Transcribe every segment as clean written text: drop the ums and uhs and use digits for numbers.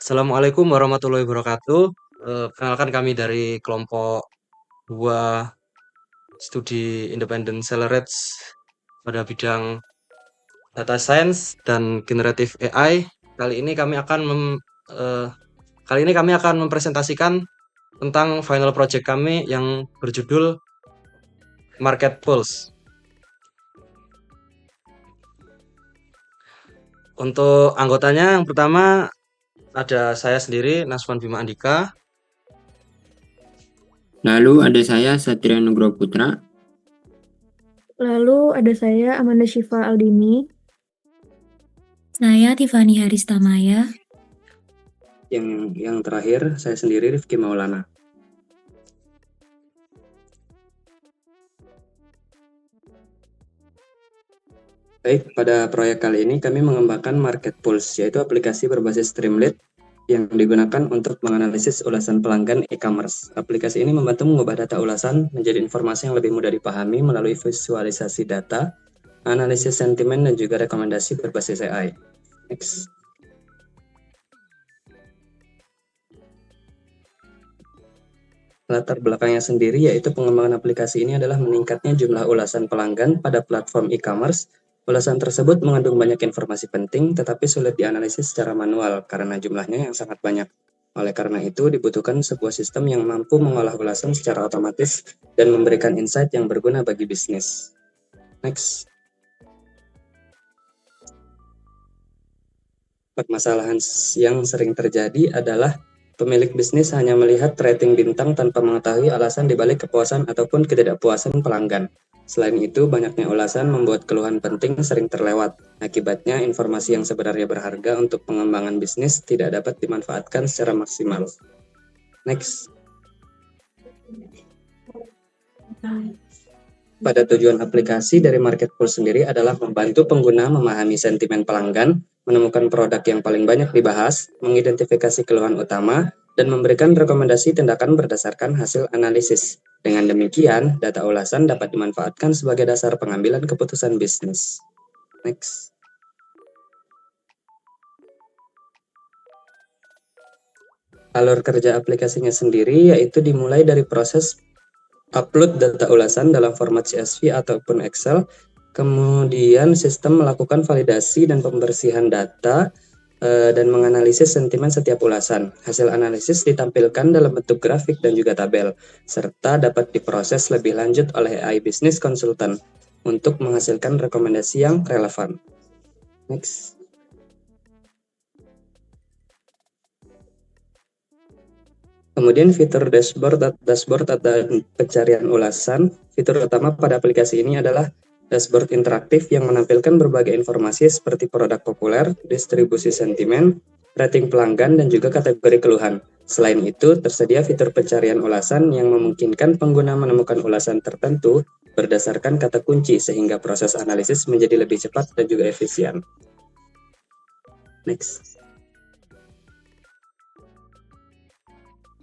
Assalamualaikum warahmatullahi wabarakatuh. Perkenalkan kami dari kelompok 2 studi independen Celerits pada bidang data science dan generative AI. Kali ini kami akan eh, kali ini kami akan mempresentasikan tentang final project kami yang berjudul Market Pulse. Untuk anggotanya yang pertama ada saya sendiri, Naswan Bima Andika. Lalu ada saya Satria Nugroho Putra. Lalu ada saya Amanda Syifa Aldini. Saya Tiffany Haristamaya. Yang terakhir saya sendiri Rifki Maulana. Baik, pada proyek kali ini kami mengembangkan Market Pulse, yaitu aplikasi berbasis Streamlit yang digunakan untuk menganalisis ulasan pelanggan e-commerce. Aplikasi ini membantu mengubah data ulasan menjadi informasi yang lebih mudah dipahami melalui visualisasi data, analisis sentimen, dan juga rekomendasi berbasis AI. Next. Latar belakangnya sendiri yaitu pengembangan aplikasi ini adalah meningkatnya jumlah ulasan pelanggan pada platform e-commerce. Ulasan tersebut mengandung banyak informasi penting tetapi sulit dianalisis secara manual karena jumlahnya yang sangat banyak. Oleh karena itu dibutuhkan sebuah sistem yang mampu mengolah ulasan secara otomatis dan memberikan insight yang berguna bagi bisnis. Next. Permasalahan yang sering terjadi adalah pemilik bisnis hanya melihat rating bintang tanpa mengetahui alasan dibalik kepuasan ataupun ketidakpuasan pelanggan. Selain itu, banyaknya ulasan membuat keluhan penting sering terlewat. Akibatnya, informasi yang sebenarnya berharga untuk pengembangan bisnis tidak dapat dimanfaatkan secara maksimal. Next. Pada tujuan aplikasi dari Market Pulse sendiri adalah membantu pengguna memahami sentimen pelanggan, menemukan produk yang paling banyak dibahas, mengidentifikasi keluhan utama, dan memberikan rekomendasi tindakan berdasarkan hasil analisis. Dengan demikian, data ulasan dapat dimanfaatkan sebagai dasar pengambilan keputusan bisnis. Next. Alur kerja aplikasinya sendiri yaitu dimulai dari proses upload data ulasan dalam format CSV ataupun Excel. Kemudian sistem melakukan validasi dan pembersihan data dan menganalisis sentimen setiap ulasan. Hasil analisis ditampilkan dalam bentuk grafik dan juga tabel, serta dapat diproses lebih lanjut oleh AI Business Consultant untuk menghasilkan rekomendasi yang relevan. Next. Kemudian fitur dashboard atau pencarian ulasan. Fitur utama pada aplikasi ini adalah dashboard interaktif yang menampilkan berbagai informasi seperti produk populer, distribusi sentimen, rating pelanggan, dan juga kategori keluhan. Selain itu, tersedia fitur pencarian ulasan yang memungkinkan pengguna menemukan ulasan tertentu berdasarkan kata kunci sehingga proses analisis menjadi lebih cepat dan juga efisien. Next.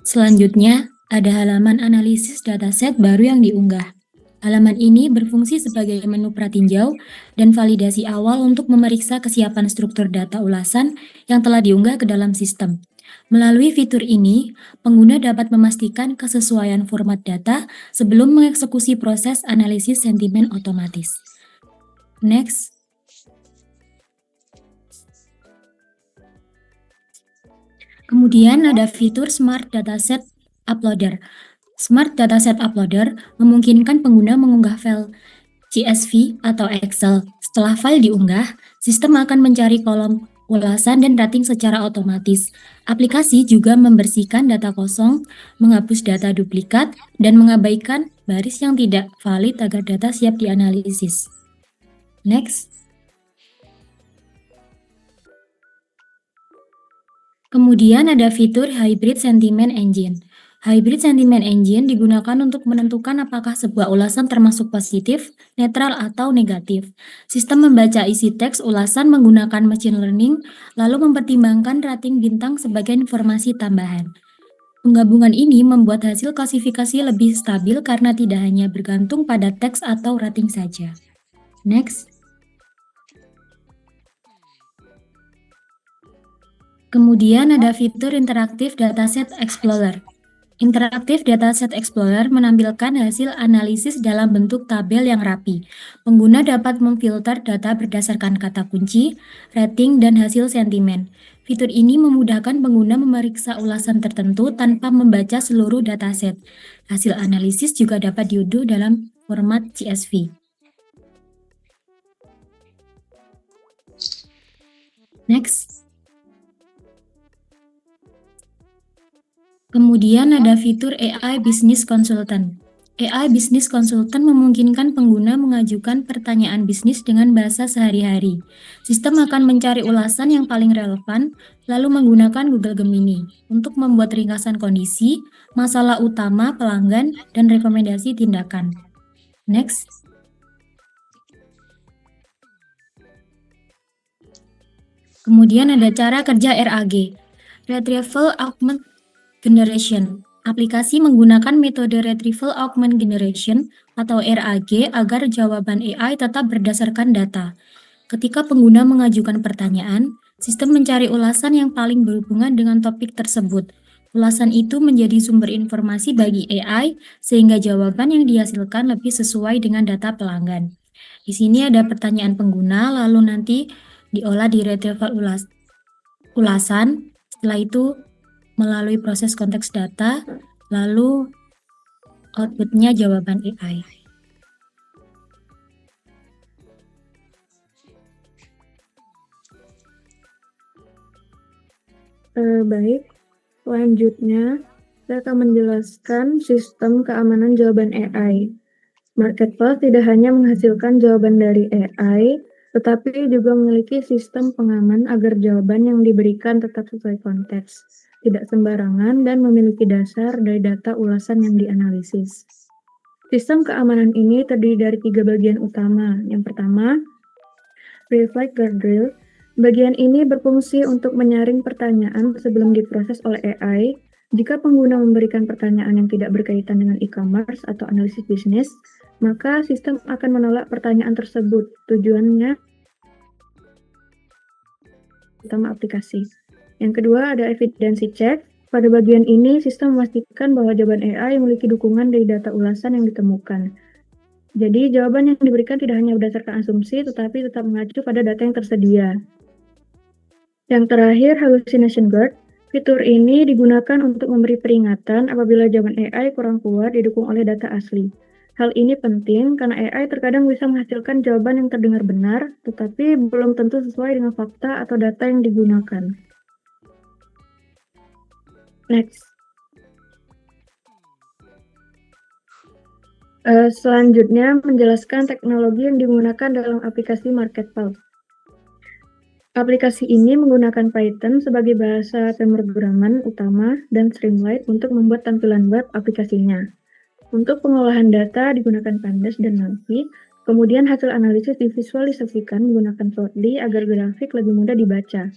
Selanjutnya, ada halaman analisis dataset baru yang diunggah. Halaman ini berfungsi sebagai menu pratinjau dan validasi awal untuk memeriksa kesiapan struktur data ulasan yang telah diunggah ke dalam sistem. Melalui fitur ini, pengguna dapat memastikan kesesuaian format data sebelum mengeksekusi proses analisis sentimen otomatis. Next. Kemudian ada fitur Smart Dataset Uploader. Smart Dataset Uploader memungkinkan pengguna mengunggah file CSV atau Excel. Setelah file diunggah, sistem akan mencari kolom ulasan dan rating secara otomatis. Aplikasi juga membersihkan data kosong, menghapus data duplikat, dan mengabaikan baris yang tidak valid agar data siap dianalisis. Next. Kemudian ada fitur Hybrid Sentiment Engine. Hybrid Sentiment Engine digunakan untuk menentukan apakah sebuah ulasan termasuk positif, netral, atau negatif. Sistem membaca isi teks ulasan menggunakan machine learning, lalu mempertimbangkan rating bintang sebagai informasi tambahan. Penggabungan ini membuat hasil klasifikasi lebih stabil karena tidak hanya bergantung pada teks atau rating saja. Next. Kemudian ada fitur Interactive Dataset Explorer. Interactive Dataset Explorer menampilkan hasil analisis dalam bentuk tabel yang rapi. Pengguna dapat memfilter data berdasarkan kata kunci, rating, dan hasil sentimen. Fitur ini memudahkan pengguna memeriksa ulasan tertentu tanpa membaca seluruh dataset. Hasil analisis juga dapat diunduh dalam format CSV. Next. Kemudian ada fitur AI Business Consultant. AI Business Consultant memungkinkan pengguna mengajukan pertanyaan bisnis dengan bahasa sehari-hari. Sistem akan mencari ulasan yang paling relevan, lalu menggunakan Google Gemini untuk membuat ringkasan kondisi, masalah utama pelanggan, dan rekomendasi tindakan. Next. Kemudian ada cara kerja RAG, Retrieval Augmented Generation. Aplikasi menggunakan metode Retrieval Augmented Generation atau RAG agar jawaban AI tetap berdasarkan data. Ketika pengguna mengajukan pertanyaan, sistem mencari ulasan yang paling berhubungan dengan topik tersebut. Ulasan itu menjadi sumber informasi bagi AI sehingga jawaban yang dihasilkan lebih sesuai dengan data pelanggan. Di sini ada pertanyaan pengguna, lalu nanti diolah di retrieval ulasan. Setelah itu melalui proses konteks data, lalu outputnya jawaban AI. Baik, selanjutnya saya akan menjelaskan sistem keamanan jawaban AI. Marketplace tidak hanya menghasilkan jawaban dari AI, tetapi juga memiliki sistem pengaman agar jawaban yang diberikan tetap sesuai konteks, tidak sembarangan, dan memiliki dasar dari data ulasan yang dianalisis. Sistem keamanan ini terdiri dari 3 bagian utama. Yang pertama, Pre-flight guardrail. Bagian ini berfungsi untuk menyaring pertanyaan sebelum diproses oleh AI. Jika pengguna memberikan pertanyaan yang tidak berkaitan dengan e-commerce atau analisis bisnis, maka sistem akan menolak pertanyaan tersebut. Tujuannya utama aplikasi. Yang kedua ada evidency check. Pada bagian ini, sistem memastikan bahwa jawaban AI memiliki dukungan dari data ulasan yang ditemukan. Jadi, jawaban yang diberikan tidak hanya berdasarkan asumsi, tetapi tetap mengacu pada data yang tersedia. Yang terakhir, Hallucination Guard. Fitur ini digunakan untuk memberi peringatan apabila jawaban AI kurang kuat didukung oleh data asli. Hal ini penting karena AI terkadang bisa menghasilkan jawaban yang terdengar benar, tetapi belum tentu sesuai dengan fakta atau data yang digunakan. Next. Selanjutnya menjelaskan teknologi yang digunakan dalam aplikasi Marketplace. Aplikasi ini menggunakan Python sebagai bahasa pemrograman utama dan Streamlit untuk membuat tampilan web aplikasinya. Untuk pengolahan data digunakan Pandas dan NumPy, kemudian hasil analisis divisualisasikan menggunakan Plotly agar grafik lebih mudah dibaca.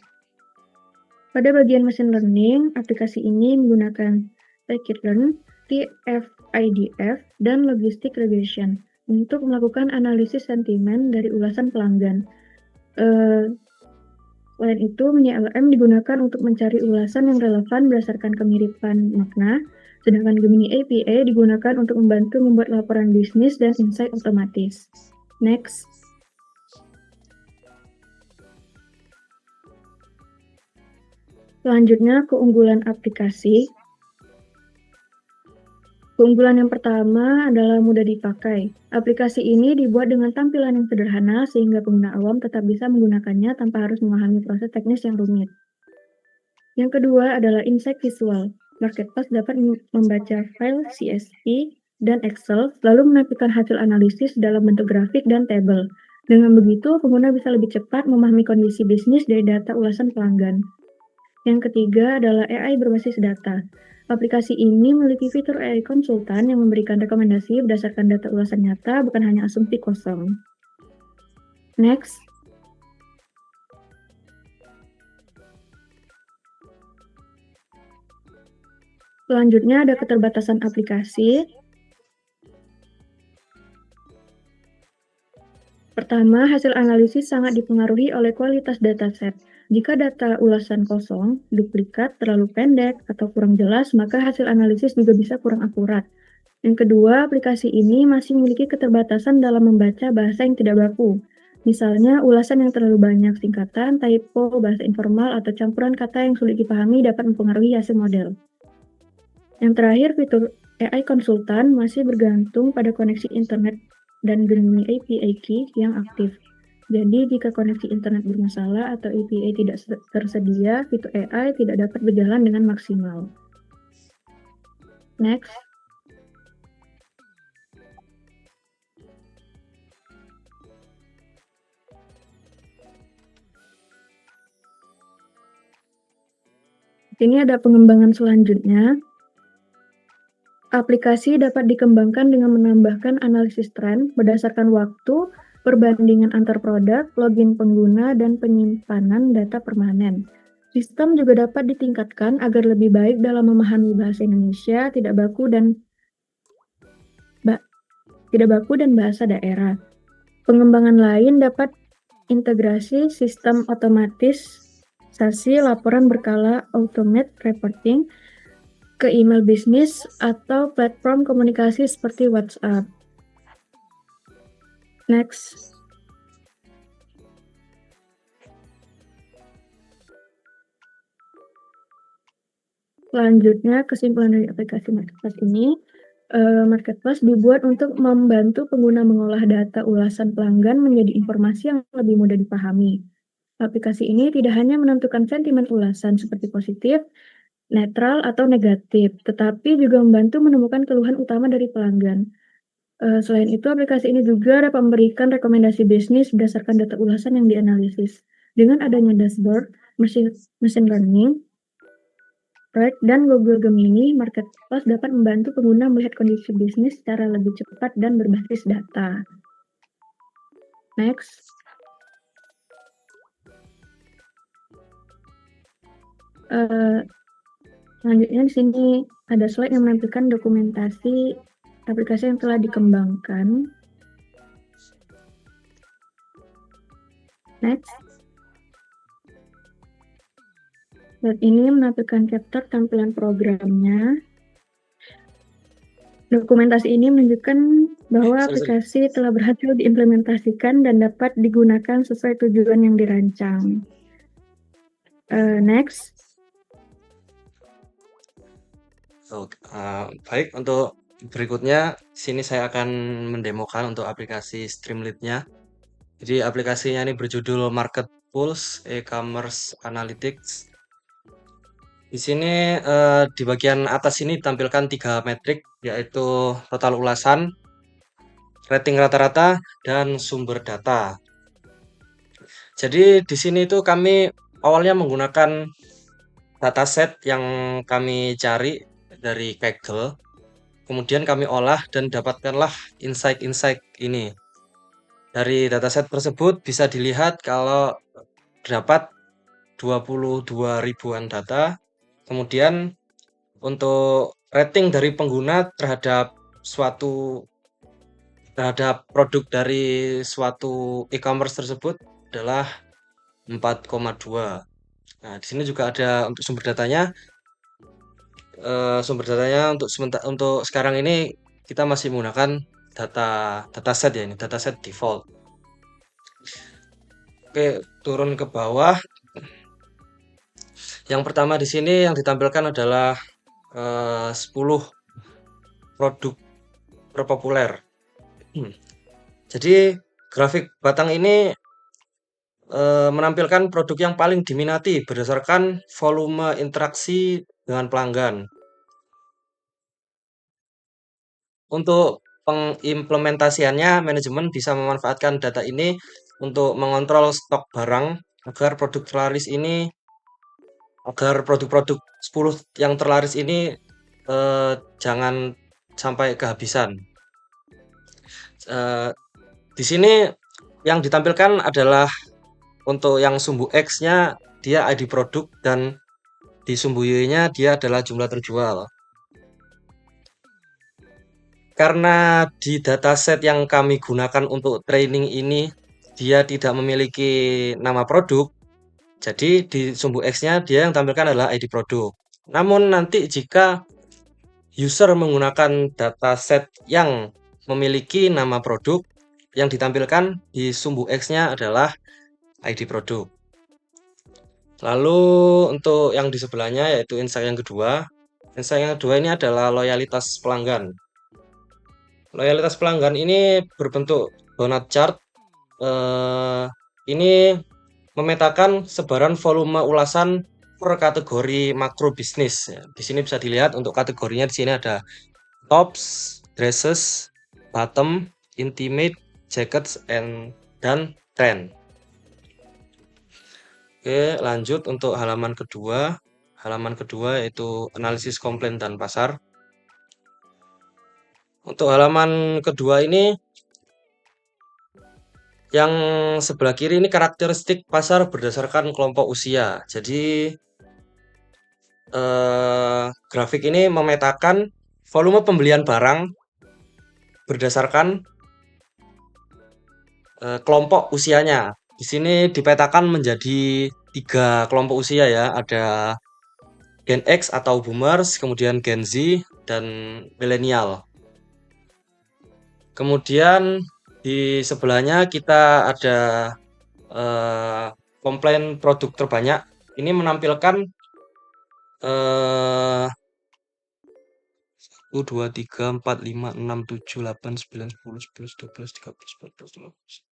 Pada bagian machine learning, aplikasi ini menggunakan Scikit-learn, TF-IDF, dan Logistic Regression untuk melakukan analisis sentimen dari ulasan pelanggan. Selain itu, MiniLM digunakan untuk mencari ulasan yang relevan berdasarkan kemiripan makna, sedangkan Gemini API digunakan untuk membantu membuat laporan bisnis dan insight otomatis. Next. Selanjutnya, keunggulan aplikasi. Keunggulan yang pertama adalah mudah dipakai. Aplikasi ini dibuat dengan tampilan yang sederhana sehingga pengguna awam tetap bisa menggunakannya tanpa harus memahami proses teknis yang rumit. Yang kedua adalah insight visual. Marketplace dapat membaca file CSV dan Excel, lalu menampilkan hasil analisis dalam bentuk grafik dan tabel. Dengan begitu, pengguna bisa lebih cepat memahami kondisi bisnis dari data ulasan pelanggan. Yang ketiga adalah AI berbasis data. Aplikasi ini memiliki fitur AI konsultan yang memberikan rekomendasi berdasarkan data ulasan nyata, bukan hanya asumsi kosong. Next. Selanjutnya ada keterbatasan aplikasi. Pertama, hasil analisis sangat dipengaruhi oleh kualitas dataset. Jika data ulasan kosong, duplikat, terlalu pendek, atau kurang jelas, maka hasil analisis juga bisa kurang akurat. Yang kedua, aplikasi ini masih memiliki keterbatasan dalam membaca bahasa yang tidak baku. Misalnya, ulasan yang terlalu banyak singkatan, typo, bahasa informal, atau campuran kata yang sulit dipahami dapat mempengaruhi hasil model. Yang terakhir, fitur AI konsultan masih bergantung pada koneksi internet dan Gemini API Key yang aktif. Jadi, jika koneksi internet bermasalah atau API tidak tersedia, fitur AI tidak dapat berjalan dengan maksimal. Next. Ini ada pengembangan selanjutnya. Aplikasi dapat dikembangkan dengan menambahkan analisis tren berdasarkan waktu, perbandingan antar produk, login pengguna, dan penyimpanan data permanen. Sistem juga dapat ditingkatkan agar lebih baik dalam memahami bahasa Indonesia, tidak baku dan bahasa daerah. Pengembangan lain dapat integrasi sistem otomatisasi laporan berkala automate reporting ke email bisnis atau platform komunikasi seperti WhatsApp. Next. Selanjutnya, kesimpulan dari aplikasi Marketplace ini, Marketplace dibuat untuk membantu pengguna mengolah data ulasan pelanggan menjadi informasi yang lebih mudah dipahami. Aplikasi ini tidak hanya menentukan sentimen ulasan seperti positif, netral, atau negatif, tetapi juga membantu menemukan keluhan utama dari pelanggan. Selain itu, aplikasi ini juga dapat memberikan rekomendasi bisnis berdasarkan data ulasan yang dianalisis. Dengan adanya dashboard, machine learning, dan Google Gemini, Marketplace dapat membantu pengguna melihat kondisi bisnis secara lebih cepat dan berbasis data. Next. Selanjutnya di sini ada slide yang menampilkan dokumentasi aplikasi yang telah dikembangkan. Next. Slide ini menampilkan chapter tampilan programnya. Dokumentasi ini menunjukkan bahwa aplikasi telah berhasil diimplementasikan dan dapat digunakan sesuai tujuan yang dirancang. Next. Baik, untuk berikutnya sini saya akan mendemokan untuk aplikasi Streamlit-nya. Jadi aplikasinya ini berjudul Market Pulse E-commerce Analytics. Di sini di bagian atas ini ditampilkan 3 metrik, yaitu total ulasan, rating rata-rata, dan sumber data. Jadi di sini itu kami awalnya menggunakan dataset yang kami cari dari Kaggle, kemudian kami olah dan dapatkanlah insight-insight ini. Dari dataset tersebut bisa dilihat kalau terdapat 22 ribuan data. Kemudian untuk rating dari pengguna terhadap produk dari suatu e-commerce tersebut adalah 4,2. Nah, di sini juga ada untuk sumber datanya. Untuk sekarang ini kita masih menggunakan dataset ya, ini dataset default. Oke, turun ke bawah. Yang pertama di sini yang ditampilkan adalah 10 produk terpopuler. Jadi grafik batang ini menampilkan produk yang paling diminati berdasarkan volume interaksi dengan pelanggan. Untuk pengimplementasiannya, manajemen bisa memanfaatkan data ini untuk mengontrol stok barang agar produk-produk 10 yang terlaris ini jangan sampai kehabisan. Di sini yang ditampilkan adalah untuk yang sumbu X-nya dia ID produk dan di sumbu Y-nya dia adalah jumlah terjual. Karena di dataset yang kami gunakan untuk training ini dia tidak memiliki nama produk, jadi di sumbu X-nya dia yang tampilkan adalah ID produk. Namun nanti jika user menggunakan dataset yang memiliki nama produk, yang ditampilkan di sumbu X-nya adalah ID produk. Lalu untuk yang di sebelahnya yaitu insight yang kedua. Insight yang kedua ini adalah loyalitas pelanggan. Loyalitas pelanggan ini berbentuk donut chart. Ini memetakan sebaran volume ulasan per kategori makro bisnis. Di sini bisa dilihat untuk kategorinya di sini ada tops, dresses, bottom, intimate, jackets, dan trend. Oke, lanjut untuk halaman kedua. Halaman kedua yaitu analisis komplain dan pasar. Untuk halaman kedua ini, yang sebelah kiri ini karakteristik pasar berdasarkan kelompok usia. Jadi grafik ini memetakan volume pembelian barang berdasarkan kelompok usianya. Di sini dipetakan menjadi 3 kelompok usia ya. Ada Gen X atau Boomers, kemudian Gen Z, dan Millennial. Kemudian di sebelahnya kita ada komplain produk terbanyak. Ini menampilkan 1, 2, 3, 4, 5, 6, 7, 8, 9, 10, 11, 12, 13, 14, 15,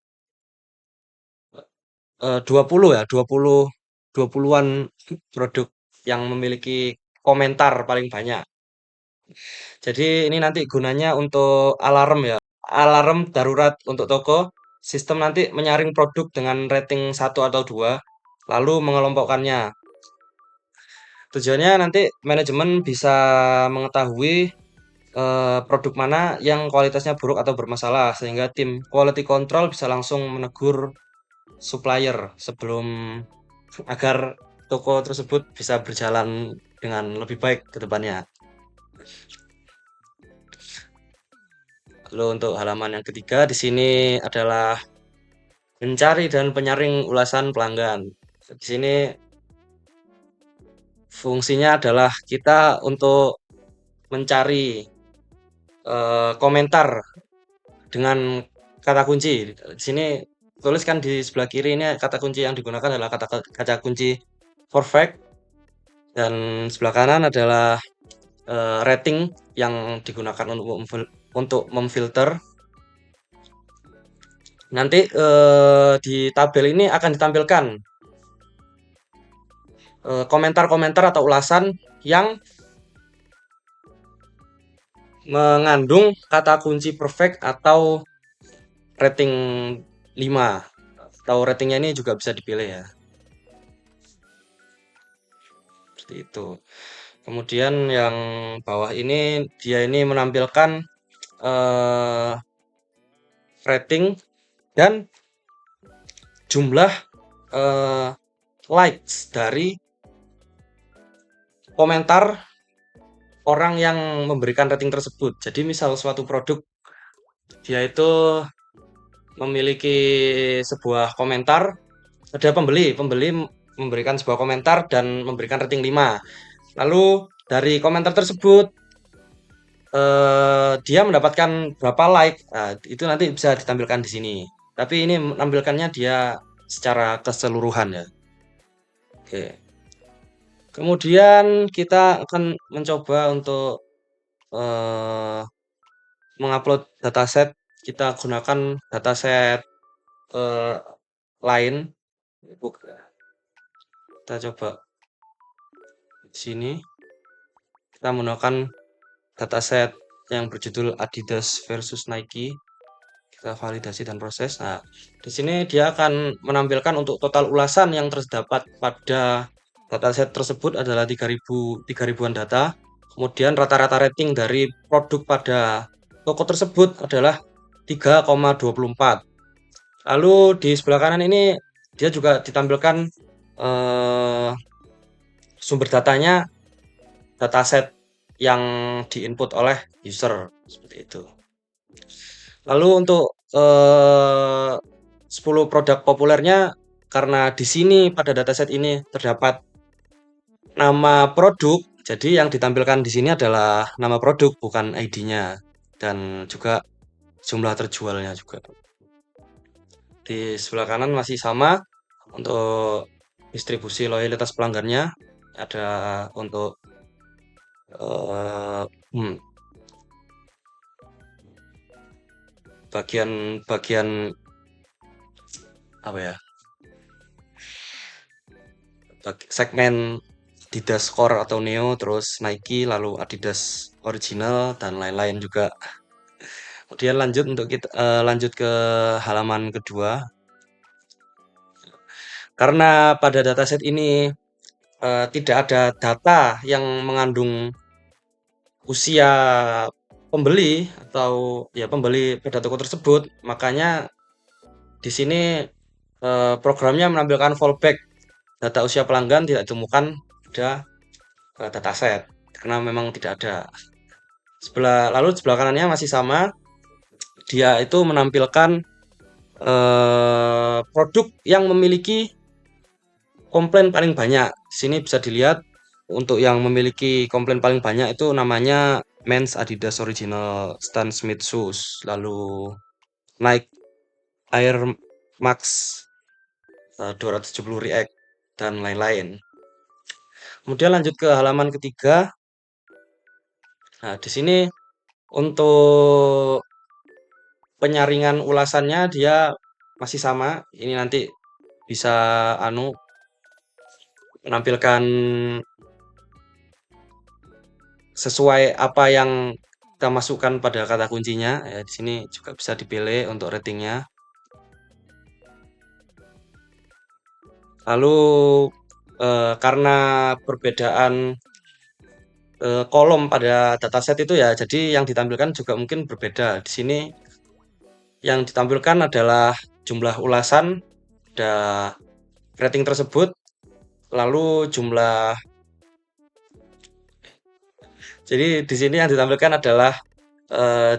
20 ya, 20-an produk yang memiliki komentar paling banyak. Jadi ini nanti gunanya untuk alarm ya. Alarm darurat untuk toko. Sistem nanti menyaring produk dengan rating 1 atau 2, lalu mengelompokkannya. Tujuannya nanti manajemen bisa mengetahui produk mana yang kualitasnya buruk atau bermasalah, sehingga tim quality control bisa langsung menegur supplier agar toko tersebut bisa berjalan dengan lebih baik ke depannya. Lalu untuk halaman yang ketiga di sini adalah mencari dan penyaring ulasan pelanggan. Di sini fungsinya adalah kita untuk mencari komentar dengan kata kunci. Di sini tuliskan di sebelah kiri ini kata kunci yang digunakan adalah kata kunci perfect, dan sebelah kanan adalah rating yang digunakan untuk memfilter. Nanti di tabel ini akan ditampilkan komentar-komentar atau ulasan yang mengandung kata kunci perfect atau rating 5, atau ratingnya ini juga bisa dipilih ya. Seperti itu. Kemudian yang bawah ini dia ini menampilkan rating dan jumlah likes dari komentar orang yang memberikan rating tersebut. Jadi misal suatu produk dia itu memiliki sebuah komentar, ada pembeli memberikan sebuah komentar dan memberikan rating 5. Lalu dari komentar tersebut dia mendapatkan berapa like. Nah, itu nanti bisa ditampilkan di sini. Tapi ini menampilkannya dia secara keseluruhan ya. Oke. Kemudian kita akan mencoba untuk mengupload dataset. Kita gunakan dataset lain. Kita coba di sini. Kita menggunakan dataset yang berjudul Adidas versus Nike. Kita validasi dan proses. Nah, di sini dia akan menampilkan untuk total ulasan yang terdapat pada dataset tersebut adalah 3000-an data. Kemudian rata-rata rating dari produk pada toko tersebut adalah 3,24. Lalu di sebelah kanan ini dia juga ditampilkan sumber datanya, dataset yang diinput oleh user seperti itu. Lalu untuk 10 produk populernya karena di sini pada dataset ini terdapat nama produk, jadi yang ditampilkan di sini adalah nama produk bukan ID-nya dan juga jumlah terjualnya juga. Di sebelah kanan masih sama untuk distribusi loyalitas pelanggannya, ada untuk eh, hmm, bagian apa ya, segmen Adidas Core atau Neo, terus Nike, lalu Adidas Original dan lain-lain juga. Kemudian lanjut ke halaman kedua. Karena pada dataset ini tidak ada data yang mengandung usia pembeli atau ya pembeli pada toko tersebut, makanya di sini programnya menampilkan fallback data usia pelanggan tidak ditemukan pada dataset karena memang tidak ada. Lalu sebelah kanannya masih sama, dia itu menampilkan produk yang memiliki komplain paling banyak. Di sini bisa dilihat untuk yang memiliki komplain paling banyak itu namanya Men's Adidas Original Stan Smith Shoes, lalu Nike Air Max 270 React dan lain-lain. Kemudian lanjut ke halaman ketiga. Nah, di sini untuk penyaringan ulasannya dia masih sama. Ini nanti bisa menampilkan sesuai apa yang kita masukkan pada kata kuncinya. Ya, di sini juga bisa dipilih untuk ratingnya. Lalu karena perbedaan kolom pada dataset itu ya, jadi yang ditampilkan juga mungkin berbeda. Di sini yang ditampilkan adalah jumlah ulasan pada rating tersebut, lalu jadi di sini yang ditampilkan adalah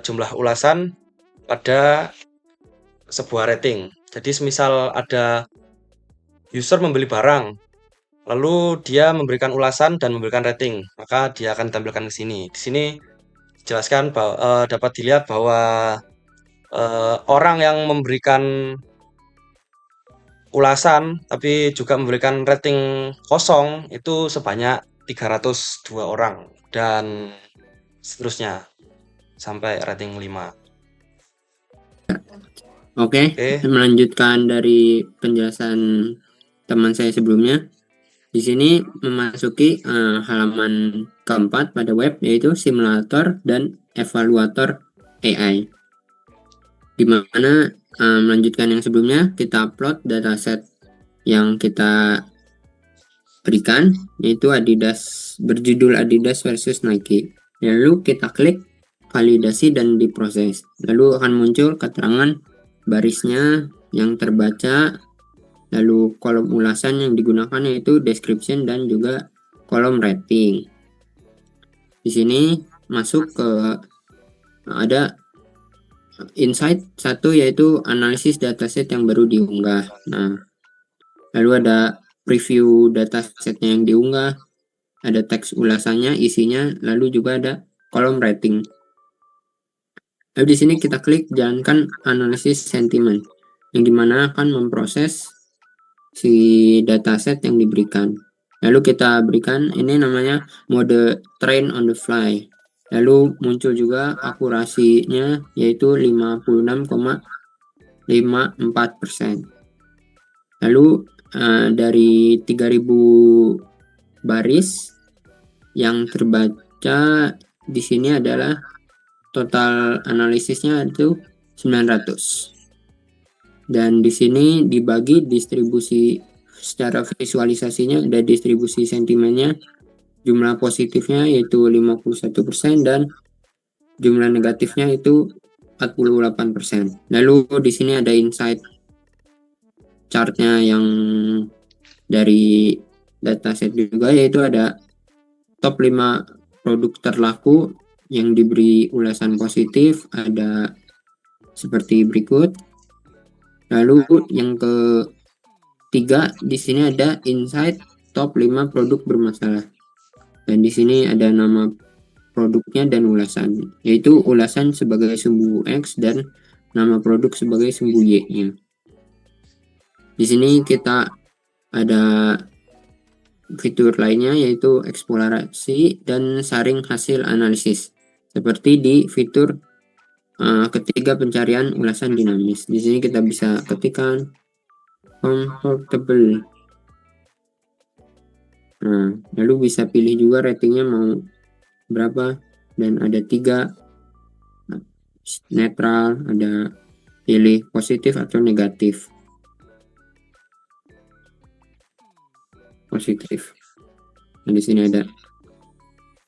jumlah ulasan pada sebuah rating. Jadi semisal ada user membeli barang, lalu dia memberikan ulasan dan memberikan rating, maka dia akan ditampilkan ke sini. Di sini jelaskan bahwa dapat dilihat bahwa orang yang memberikan ulasan tapi juga memberikan rating kosong itu sebanyak 302 orang dan seterusnya sampai rating 5. Oke, melanjutkan dari penjelasan teman saya sebelumnya. Di sini memasuki halaman keempat pada web, yaitu simulator dan evaluator AI. Di mana melanjutkan yang sebelumnya, kita upload dataset yang kita berikan, yaitu Adidas, berjudul Adidas versus Nike. Lalu kita klik validasi dan diproses. Lalu akan muncul keterangan barisnya yang terbaca, lalu kolom ulasan yang digunakan yaitu description dan juga kolom rating. Di sini masuk ke ada insight satu, yaitu analisis dataset yang baru diunggah. Nah, lalu ada preview datasetnya yang diunggah, ada teks ulasannya, isinya, lalu juga ada kolom rating. Lalu di sini kita klik jalankan analisis sentimen, yang dimana akan memproses si dataset yang diberikan. Lalu kita berikan ini namanya mode train on the fly. Lalu muncul juga akurasinya yaitu 56,54%. Lalu dari 3000 baris yang terbaca di sini adalah total analisisnya itu 900. Dan di sini dibagi distribusi secara visualisasinya, ada distribusi sentimennya, jumlah positifnya yaitu 51% dan jumlah negatifnya itu 48%. Lalu di sini ada insight chartnya yang dari dataset juga, yaitu ada top 5 produk terlaku yang diberi ulasan positif, ada seperti berikut. Lalu yang ketiga, di sini ada insight top 5 produk bermasalah. Dan di sini ada nama produknya dan ulasan, yaitu ulasan sebagai sumbu X dan nama produk sebagai sumbu Y-nya. Di sini kita ada fitur lainnya yaitu eksplorasi dan saring hasil analisis. Seperti di fitur ketiga pencarian ulasan dinamis. Di sini kita bisa ketikkan comfortable. Nah, lalu bisa pilih juga ratingnya mau berapa, dan ada 3 netral, ada pilih positif atau negatif. Positif. Nah, di sini ada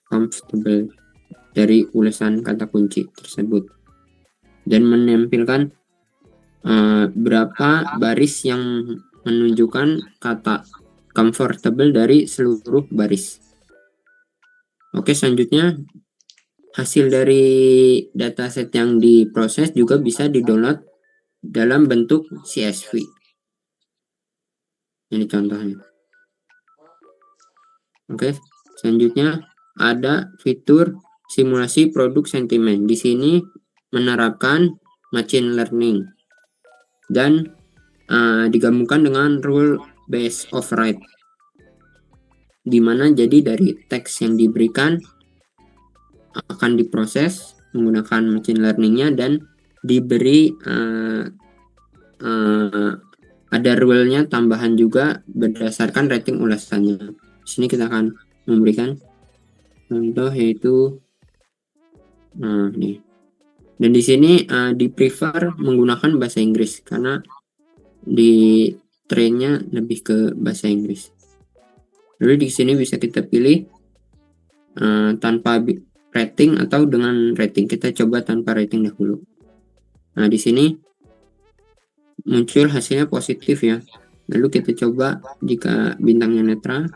comfortable dari ulasan kata kunci tersebut dan menampilkan berapa baris yang menunjukkan kata comfortable dari seluruh baris. Oke, selanjutnya hasil dari dataset yang diproses juga bisa di-download dalam bentuk CSV. Ini contohnya. Oke, selanjutnya ada fitur simulasi produk sentimen. Di sini menerapkan machine learning dan digabungkan dengan rule based override, di mana jadi dari teks yang diberikan akan diproses menggunakan machine learningnya dan diberi ada rule-nya tambahan juga berdasarkan rating ulasannya. Di sini kita akan memberikan contoh yaitu nih. Dan di sini di prefer menggunakan bahasa Inggris karena di trainnya lebih ke bahasa Inggris. Lalu di sini bisa kita pilih tanpa rating atau dengan rating. Kita coba tanpa rating dahulu. Nah, di sini muncul hasilnya positif ya. Lalu kita coba jika bintangnya netral.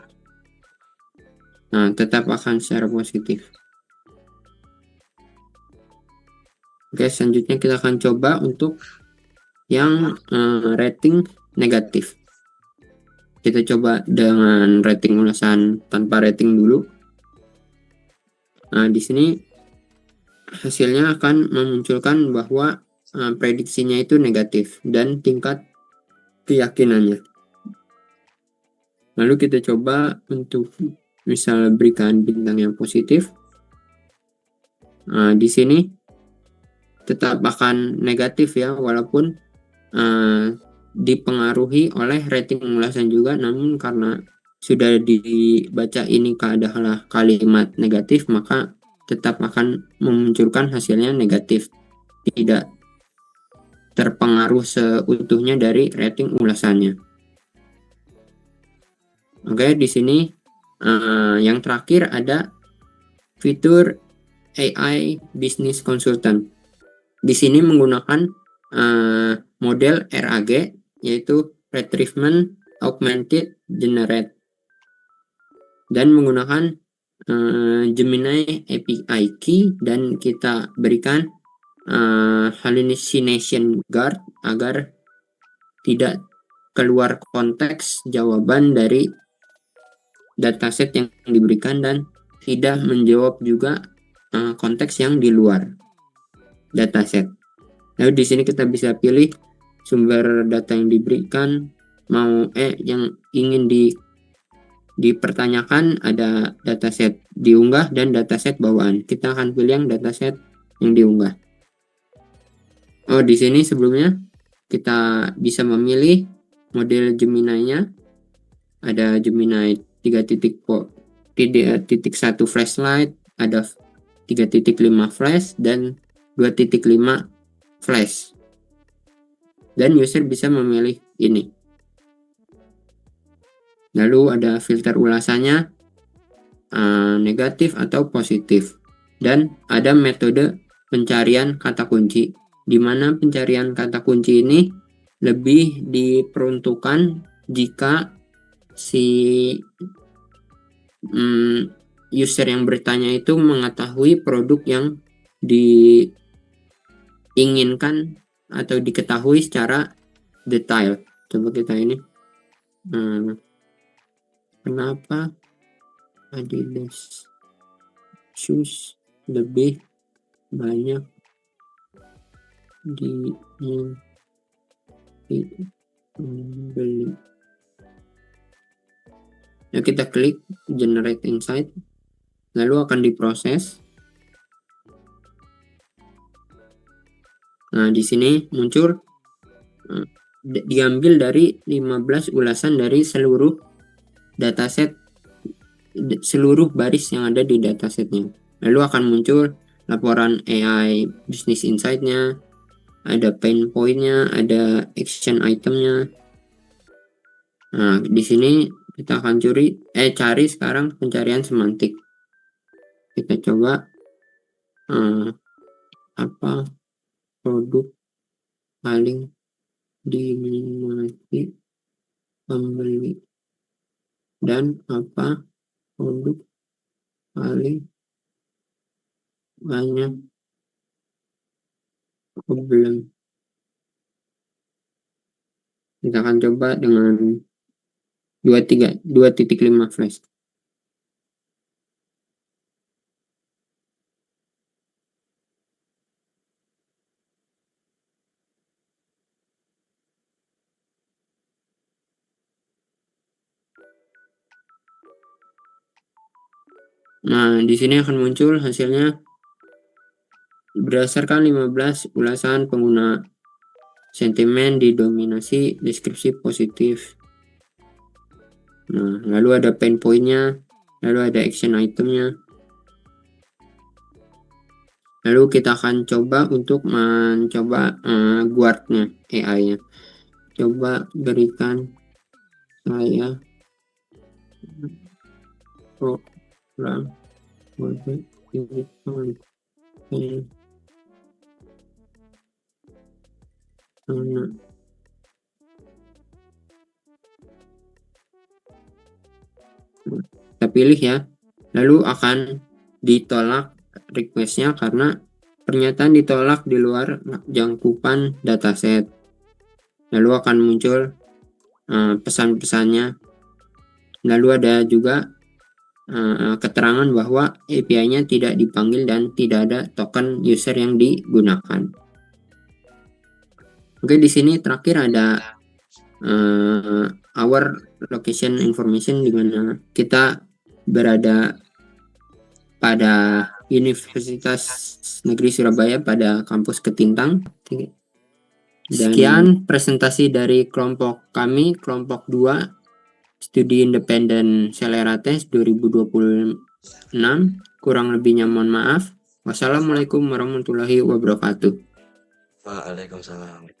Nah, tetap akan secara positif. Oke, selanjutnya kita akan coba untuk yang rating negatif. Kita coba dengan rating ulasan tanpa rating dulu. Nah, di sini hasilnya akan memunculkan bahwa prediksinya itu negatif dan tingkat keyakinannya. Lalu kita coba untuk misal berikan bintang yang positif. Nah, di sini tetap akan negatif ya, walaupun dipengaruhi oleh rating ulasan juga, namun karena sudah dibaca ini adalah kalimat negatif, maka tetap akan memunculkan hasilnya negatif, tidak terpengaruh seutuhnya dari rating ulasannya. Oke, di sini yang terakhir ada fitur AI Business Consultant. Di sini menggunakan model RAG, yaitu Retrieval Augmented Generate, dan menggunakan Gemini API Key, dan kita berikan hallucination guard agar tidak keluar konteks jawaban dari dataset yang diberikan dan tidak menjawab juga konteks yang di luar dataset. Lalu di sini kita bisa pilih sumber data yang diberikan, mau yang ingin dipertanyakan, ada dataset diunggah dan dataset bawaan. Kita akan pilih yang dataset yang diunggah. Oh, di sini sebelumnya kita bisa memilih model Gemini-nya. Ada Gemini 3.1 flashlight, ada 3.5 flash dan 2.5 flash. Dan user bisa memilih ini. Lalu ada filter ulasannya negatif atau positif. Dan ada metode pencarian kata kunci, di mana pencarian kata kunci ini lebih diperuntukkan jika si user yang bertanya itu mengetahui produk yang diinginkan atau diketahui secara detail. Coba kita ini kenapa Adidas shoes lebih banyak dibeli. Ya, kita klik generate insight, lalu akan diproses. Nah, di sini muncul diambil dari 15 ulasan dari seluruh dataset, seluruh baris yang ada di datasetnya. Lalu akan muncul laporan AI Business Insight-nya, ada pain point-nya, ada action item-nya. Nah, di sini kita akan cari sekarang pencarian semantik. Kita coba apa produk paling diminati pembeli dan apa produk paling banyak problem. Kita akan coba dengan 2.5 flash. Nah, di sini akan muncul hasilnya berdasarkan 15 ulasan pengguna, sentimen didominasi deskripsi positif. Nah, lalu ada pain point-nya, lalu ada action item-nya. Lalu kita akan coba untuk mencoba guard-nya, AI-nya. Coba berikan saya program web ini. Kita pilih ya, lalu akan ditolak requestnya karena pernyataan ditolak di luar jangkauan dataset. Lalu akan muncul pesan-pesannya. Lalu ada juga keterangan bahwa API-nya tidak dipanggil dan tidak ada token user yang digunakan. Oke, di sini terakhir ada our location information, di mana kita berada pada Universitas Negeri Surabaya pada kampus Ketintang. Sekian presentasi dari kelompok kami, kelompok 2 Studi Independen Selerates 2026. Kurang lebihnya mohon maaf. Wassalamualaikum warahmatullahi wabarakatuh. Waalaikumsalam.